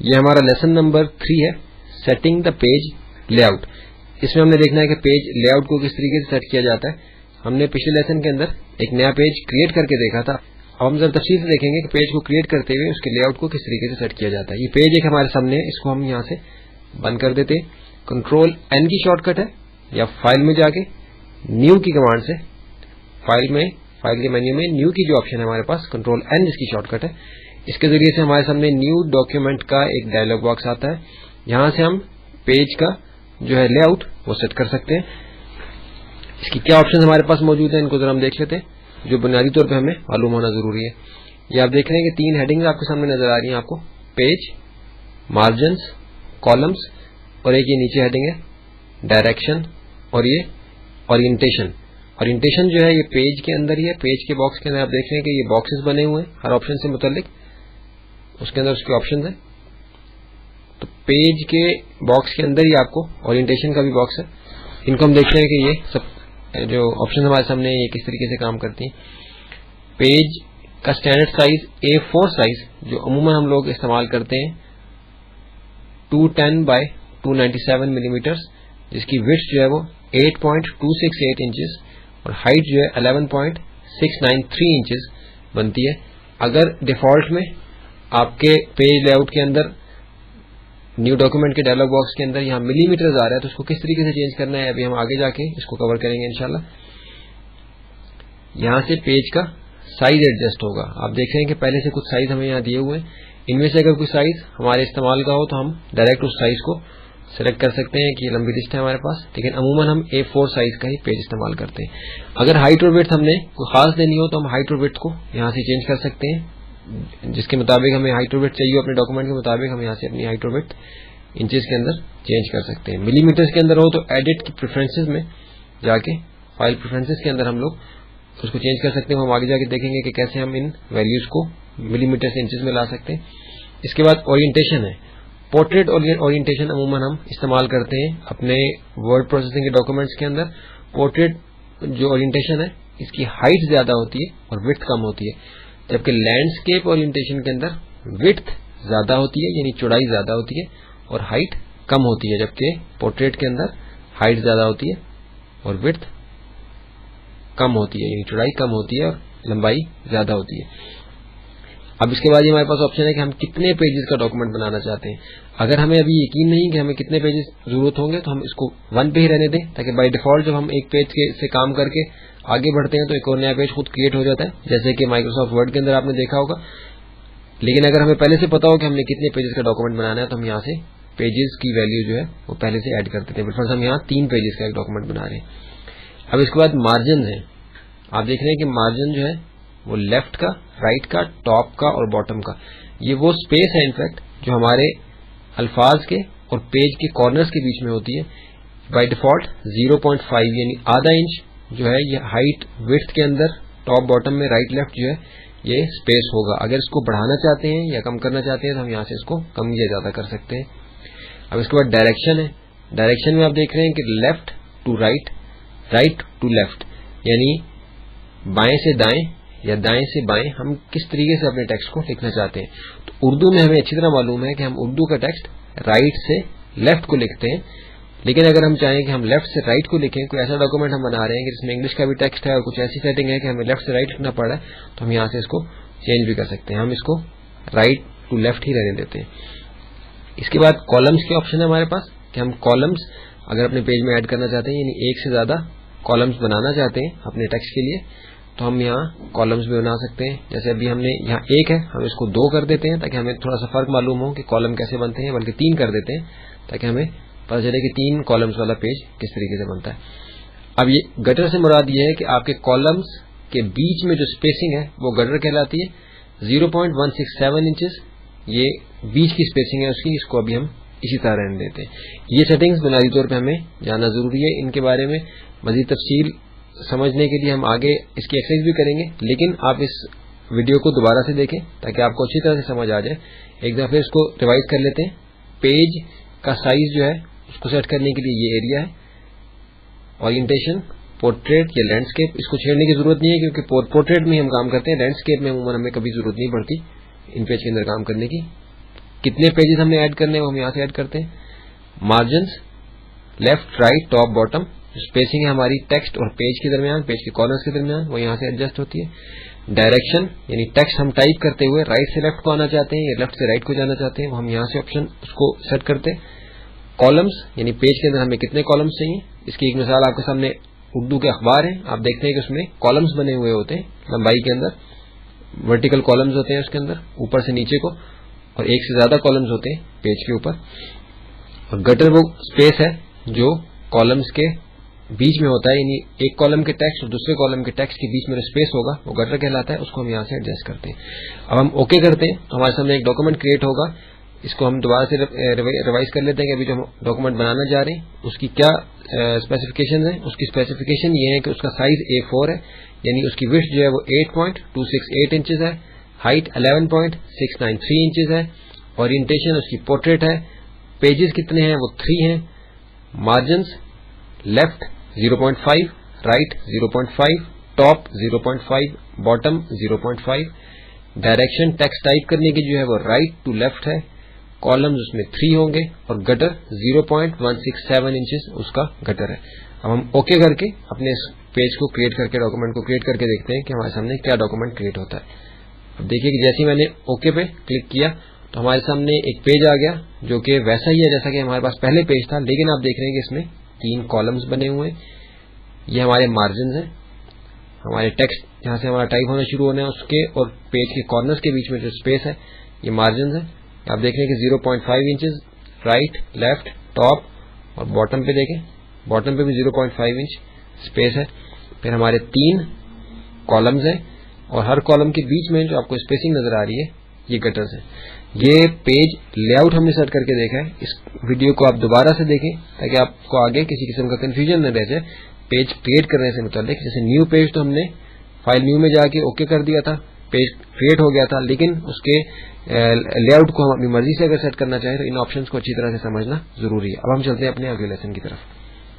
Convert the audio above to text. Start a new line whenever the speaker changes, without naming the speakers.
ये हमारा lesson number 3 है, सेटिंग द पेज लेआउट। इसमें हमने देखना है कि पेज लेआउट को किस तरीके से सेट किया जाता है। हमने पिछले लेसन के अंदर एक नया पेज क्रिएट करके देखा था। अब हम जरा तफसील से देखेंगे कि पेज को क्रिएट करते हुए उसके लेआउट को किस तरीके से सेट किया जाता है। ये पेज एक हमारे सामने है, इसको हम यहाँ से बंद कर देते हैं। कंट्रोल एन की शॉर्टकट है, या फाइल में जाके न्यू की कमांड से फाइल के मेन्यू में न्यू की जो ऑप्शन है हमारे पास, कंट्रोल एन जिसकी शॉर्टकट है, इसके जरिए से हमारे सामने न्यू डॉक्यूमेंट का एक डायलॉग बॉक्स आता है। यहां से हम पेज का जो है लेआउट वो सेट कर सकते हैं। इसकी क्या ऑप्शन हमारे पास मौजूद है, इनको जरा हम देख लेते हैं, जो बुनियादी तौर पे हमें मालूम होना जरूरी है। ये आप देख रहे हैं कि 3 हेडिंग्स आपके सामने नजर आ रही हैं आपको, पेज, मार्जिन्स, कॉलम्स, और एक ये नीचे हेडिंग है डायरेक्शन, और ये ओरिएंटेशन। ओरिएंटेशन जो है ये पेज के अंदर ही है। पेज के बॉक्स के अंदर आप देख रहे हैं कि ये बॉक्सेस बने हुए हैं हर ऑप्शन से मुतालिक, उसके अंदर उसके ऑप्शन है। तो पेज के बॉक्स के अंदर ही आपको ओरिएंटेशन का भी बॉक्स है। इनको हम देखते हैं कि ये सब जो ऑप्शन हमारे सामने ये किस तरीके से काम करती हैं। पेज का स्टैंडर्ड साइज A4 साइज जो अमूमन हम लोग इस्तेमाल करते हैं 210 बाय 297 मिलीमीटर, जिसकी विड्थ जो है वो 8.268 इंचेस और हाइट जो है 11.693 इंचेस बनती है। अगर डिफॉल्ट में आपके पेज लेआउट के अंदर न्यू डॉक्यूमेंट के डायलॉग बॉक्स के अंदर यहाँ मिलीमीटर आ रहा है, तो उसको किस तरीके से चेंज करना है अभी हम आगे जाके इसको कवर करेंगे इंशाल्लाह। यहाँ से पेज का साइज एडजस्ट होगा। आप देख रहे हैं कि पहले से कुछ साइज हमें यहाँ दिए हुए हैं, इनमें से अगर कोई साइज हमारे इस्तेमाल का हो तो हम डायरेक्ट उस साइज को सेलेक्ट कर सकते हैं कि ये लंबी लिस्ट है हमारे पास, लेकिन अमूमन हम A4 साइज का ही पेज इस्तेमाल करते हैं। अगर हाइट और विड्थ हमने कोई खास देनी हो तो हम हाइट और विड्थ को यहाँ से चेंज कर सकते हैं, जिसके मुताबिक हमें हाइट और विड्थ चाहिए अपने डॉक्यूमेंट के मुताबिक हम यहाँ से अपनी हाइट और विड्थ इंचेस के अंदर चेंज कर सकते हैं। मिलीमीटर्स के अंदर हो तो एडिट की प्रेफरेंसेस में जाके फाइल प्रेफरेंसेस के अंदर हम लोग उसको चेंज कर सकते हैं। हम आगे जाके देखेंगे कि कैसे हम इन वैल्यूज को मिलीमीटर से इंचेस में ला सकते हैं। इसके बाद ओरिएंटेशन है। पोर्ट्रेट ओरिएंटेशन अमूमन हम इस्तेमाल करते हैं अपने वर्ड प्रोसेसिंग के डॉक्यूमेंट्स के अंदर। पोर्ट्रेट जो ओरिएंटेशन है इसकी हाइट ज्यादा होती है और विड्थ कम होती है, जबकि लैंडस्केप ओरिएंटेशन के अंदर विड्थ ज्यादा होती है यानी चौड़ाई ज्यादा होती है और हाइट कम होती है, जबकि पोर्ट्रेट के अंदर हाइट ज्यादा होती है और विड्थ कम होती है यानी चौड़ाई कम होती है और लंबाई ज्यादा होती है। अब इसके बाद हमारे पास ऑप्शन है कि हम कितने पेजेस का डॉक्यूमेंट बनाना चाहते हैं। अगर हमें अभी यकीन नहीं कि हमें कितने पेजेस जरूरत होंगे तो हम इसको 1 पे ही रहने दें, ताकि बाय डिफॉल्ट जब हम एक पेज से काम करके आगे बढ़ते हैं तो एक और नया पेज खुद क्रिएट हो जाता है, जैसे कि माइक्रोसॉफ्ट वर्ड के अंदर आपने देखा होगा। लेकिन अगर हमें पहले से पता हो कि हमने कितने पेजेस का डॉक्यूमेंट बनाना है तो हम यहाँ से पेजेस की वैल्यू जो है वो पहले से ऐड कर देते हैं। बिल्कुल हम यहाँ 3 पेजेस का एक डॉक्यूमेंट बना रहे हैं। अब इसके बाद मार्जिन है। आप देख रहे हैं कि मार्जिन जो है वो लेफ्ट का, राइट का, टॉप का और बॉटम का, ये वो स्पेस है इनफैक्ट जो हमारे अल्फाज के और पेज के कॉर्नर्स के बीच में होती है। बाय डिफॉल्ट 0.5 यानी आधा इंच जो है ये हाइट विड्थ के अंदर टॉप बॉटम में राइट लेफ्ट जो है ये स्पेस होगा। अगर इसको बढ़ाना चाहते हैं या कम करना चाहते हैं तो हम यहाँ से इसको कम या ज्यादा कर सकते हैं। अब इसके बाद डायरेक्शन है। डायरेक्शन में आप देख रहे हैं कि left to right, right to left, यानी बाएं से दाएं या दाएं से बाएं हम किस तरीके से अपने टेक्स्ट को लिखना चाहते हैं। तो उर्दू में हमें अच्छी तरह मालूम है कि हम उर्दू का टेक्स्ट राइट से लेफ्ट को लिखते हैं, लेकिन अगर हम चाहें कि हम लेफ्ट से राइट को लिखें, कोई ऐसा डॉक्यूमेंट हम बना रहे हैं कि जिसमें इंग्लिश का भी टेक्स्ट है और कुछ ऐसी सेटिंग है कि हमें लेफ्ट से राइट लिखना पड़ रहा है, तो हम यहाँ से इसको चेंज भी कर सकते हैं। हम इसको राइट टू लेफ्ट ही रहने देते हैं। इसके बाद कॉलम्स के ऑप्शन है हमारे पास कि हम कॉलम्स अगर अपने पेज में ऐड करना चाहते हैं, यानी एक से ज्यादा कॉलम्स बनाना चाहते हैं अपने टेक्स्ट के लिए, तो हम यहाँ कॉलम्स भी बना सकते हैं। जैसे अभी हमने यहाँ 1 है, हम इसको 2 कर देते हैं ताकि हमें थोड़ा सा फर्क मालूम हो कि कॉलम कैसे बनते हैं, बल्कि 3 कर देते हैं ताकि हमें पता चले कि 3 कॉलम्स वाला पेज किस तरीके से बनता है। अब ये गटर से मुराद ये है कि आपके कॉलम्स के बीच में जो स्पेसिंग है वो गटर कहलाती है। 0.167 इंचेस ये बीच की स्पेसिंग है उसकी, इसको अभी हम इसी तरह रहने देते हैं। ये सेटिंग्स बुनियादी तौर पे हमें जानना जरूरी है। इनके बारे में मजीद तफसील समझने के लिए हम आगे इसकी एक्सरसाइज भी करेंगे, लेकिन आप इस वीडियो को दोबारा से देखें ताकि आपको अच्छी तरह से समझ आ जाए। एक दफे इसको रिवाइज कर लेते हैं। पेज का साइज जो है उसको सेट करने के लिए ये एरिया है। ओरिएंटेशन, पोर्ट्रेट या लैंडस्केप, इसको छेड़ने की जरूरत नहीं है क्योंकि पोर्ट्रेट में हम काम करते हैं, लैंडस्केप में अमूमन हमें कभी जरूरत नहीं पड़ती इन पेज के अंदर काम करने की। कितने पेजेस हमने ऐड करने हैं वो हम यहाँ से ऐड करते हैं. Margins left right top bottom, spacing है हमारी टेक्स्ट और पेज के दरमियान, पेज के कॉर्नर्स के दरमियान, वो यहाँ से एडजस्ट होती है. डायरेक्शन यानी टेक्स्ट हम टाइप करते हुए राइट से लेफ्ट को आना चाहते हैं या लेफ्ट से राइट को जाना चाहते हैं, वो हम यहाँ से ऑप्शन उसको सेट करते हैं. कॉलम्स यानी पेज के अंदर हमें कितने कॉलम्स चाहिए. इसकी एक मिसाल आपके सामने उर्दू के अखबार है, आप देखते हैं कि उसमें कॉलम्स बने हुए होते हैं लंबाई के अंदर, वर्टिकल कॉलम्स होते हैं उसके अंदर ऊपर से नीचे को, और एक से ज्यादा कॉलम्स होते हैं पेज के ऊपर. और गटर वो स्पेस है जो कॉलम्स के बीच में होता है, यानी एक कॉलम के टेक्स्ट और दूसरे कॉलम के टेक्स्ट के बीच में जो स्पेस होगा वो गटर कहलाता है. उसको हम यहाँ से एडजस्ट करते हैं. अब हम ओके करते हैं तो हमारे सामने एक डॉक्यूमेंट क्रिएट होगा. इसको हम दोबारा से रिवाइज कर लेते हैं कि अभी जो हम डॉक्यूमेंट बनाना जा रहे हैं उसकी क्या स्पेसिफिकेशन है. उसकी स्पेसिफिकेशन ये है कि उसका साइज A4 है, यानी उसकी विड्थ जो है वो 8.268 इंचेस है, हाइट 11.693 इंचेस है, ओरिएंटेशन उसकी पोर्ट्रेट है, पेजेस कितने हैं वो 3 हैं, margins left 0.5, right 0.5, top 0.5, bottom 0.5, direction text type करने की जो है वो राइट टू लेफ्ट है, कॉलम्स उसमें 3 होंगे और गटर 0.167 इंचेस उसका गटर है. अब हम ओके करके अपने पेज को क्रिएट करके डॉक्यूमेंट को क्रिएट करके देखते हैं कि हमारे सामने क्या डॉक्यूमेंट क्रिएट होता है. अब देखिए कि जैसे ही मैंने ओके पे क्लिक किया तो हमारे सामने एक पेज आ गया जो कि वैसा ही है जैसा कि हमारे पास पहले पेज था, लेकिन आप देख रहे हैं कि इसमें 3 कॉलम्स बने हुए हैं. ये हमारे मार्जिन है, हमारे टेक्स्ट जहां से हमारा टाइप होना शुरू होना है उसके और पेज के कॉर्नर्स के बीच में जो स्पेस है ये मार्जिन है. आप देख रहे हैं कि 0.5 इंचेस राइट लेफ्ट टॉप, और बॉटम पे देखें बॉटम पे भी 0.5 इंच स्पेस है. फिर हमारे 3 कॉलम्स हैं और हर कॉलम के बीच में जो आपको स्पेसिंग नजर आ रही है ये गटर्स है. ये पेज लेआउट हमने सेट करके देखा है. इस वीडियो को आप दोबारा से देखें ताकि आपको आगे किसी किस्म का कंफ्यूजन न रह जाए पेज क्रिएट करने से मुतालिक. जैसे न्यू पेज तो हमने फाइल न्यू में जाके ओके कर दिया था, पेज क्रिएट हो गया था, लेकिन उसके लेआउट को हम अपनी मर्जी से अगर सेट करना चाहें तो इन ऑप्शंस को अच्छी तरह से समझना जरूरी है. अब हम चलते हैं अपने अगले लेसन की तरफ.